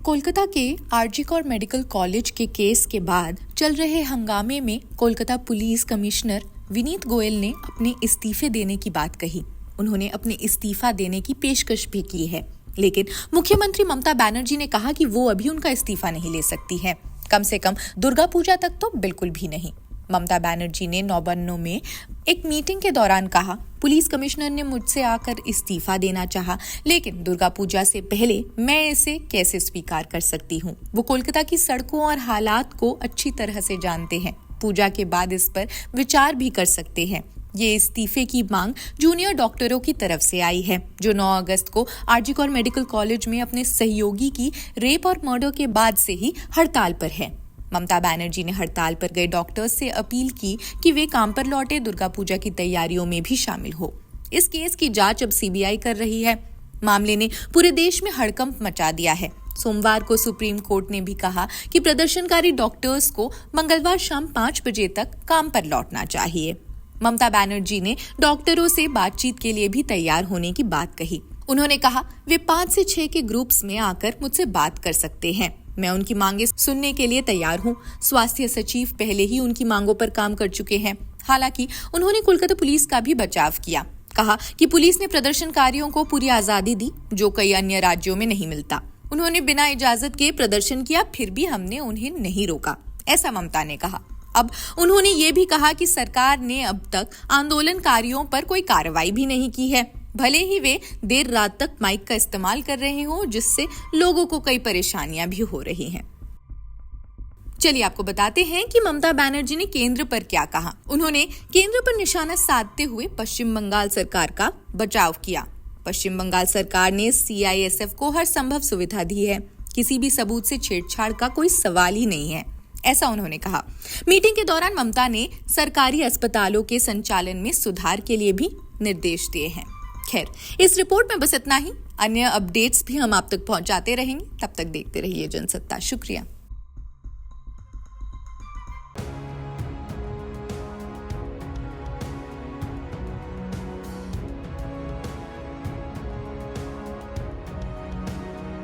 कोलकाता के RG Kaur medical college के case के बाद चल रहे हंगामे में कोलकाता पुलिस कमिश्नर विनीत गोयल ने अपने इस्तीफे देने की बात कही। उन्होंने अपने इस्तीफा देने की पेशकश भी की है, लेकिन मुख्यमंत्री ममता बनर्जी ने कहा कि वो अभी उनका इस्तीफा नहीं ले सकती है, कम से कम दुर्गा पूजा तक तो बिल्कुल भी नहीं। ममता बनर्जी ने नौबन्नों में एक मीटिंग के दौरान कहा, पुलिस कमिश्नर ने मुझसे आकर इस्तीफा देना चाहा, लेकिन दुर्गा पूजा से पहले मैं इसे कैसे स्वीकार कर सकती हूँ। वो कोलकाता की सड़कों और हालात को अच्छी तरह से जानते हैं। पूजा के बाद इस पर विचार भी कर सकते हैं। ये इस्तीफे की मांग जूनियर डॉक्टरों की तरफ से आई है, जो 9 अगस्त को आरजी कौर मेडिकल कॉलेज में अपने सहयोगी की रेप और मर्डर के बाद से ही हड़ताल पर है। ममता बनर्जी ने हड़ताल पर गए डॉक्टर्स से अपील की कि वे काम पर लौटे दुर्गा पूजा की तैयारियों में भी शामिल हो। इस केस की जांच अब सीबीआई कर रही है। मामले ने पूरे देश में हड़कंप मचा दिया है। सोमवार को सुप्रीम कोर्ट ने भी कहा कि प्रदर्शनकारी डॉक्टर्स को मंगलवार शाम 5 बजे तक काम पर लौटना चाहिए। ममता बनर्जी ने डॉक्टरों से बातचीत के लिए भी तैयार होने की बात कही। उन्होंने कहा, वे 5 से 6 के ग्रुप्स में आकर मुझसे बात कर सकते हैं। मैं उनकी मांगे सुनने के लिए तैयार हूँ। स्वास्थ्य सचिव पहले ही उनकी मांगों पर काम कर चुके हैं। हालांकि उन्होंने कोलकाता पुलिस का भी बचाव किया। कहा कि पुलिस ने प्रदर्शनकारियों को पूरी आजादी दी, जो कई अन्य राज्यों में नहीं मिलता। उन्होंने बिना इजाजत के प्रदर्शन किया, फिर भी हमने उन्हें नहीं रोका, ऐसा ममता ने कहा। अब उन्होंने ये भी कहा कि सरकार ने अब तक आंदोलनकारियों पर कोई कार्रवाई भी नहीं की है, भले ही वे देर रात तक माइक का इस्तेमाल कर रहे हों, जिससे लोगों को कई परेशानियां भी हो रही हैं। चलिए आपको बताते हैं कि ममता बनर्जी ने केंद्र पर क्या कहा। उन्होंने केंद्र पर निशाना साधते हुए पश्चिम बंगाल सरकार का बचाव किया। पश्चिम बंगाल सरकार ने CISF को हर संभव सुविधा दी है। किसी भी सबूत से छेड़छाड़ का कोई सवाल ही नहीं है, ऐसा उन्होंने कहा। मीटिंग के दौरान ममता ने सरकारी अस्पतालों के संचालन में सुधार के लिए भी निर्देश दिए हैं। खैर, इस रिपोर्ट में बस इतना ही। अन्य अपडेट्स भी हम आप तक पहुंचाते रहेंगे। तब तक देखते रहिए जनसत्ता। शुक्रिया।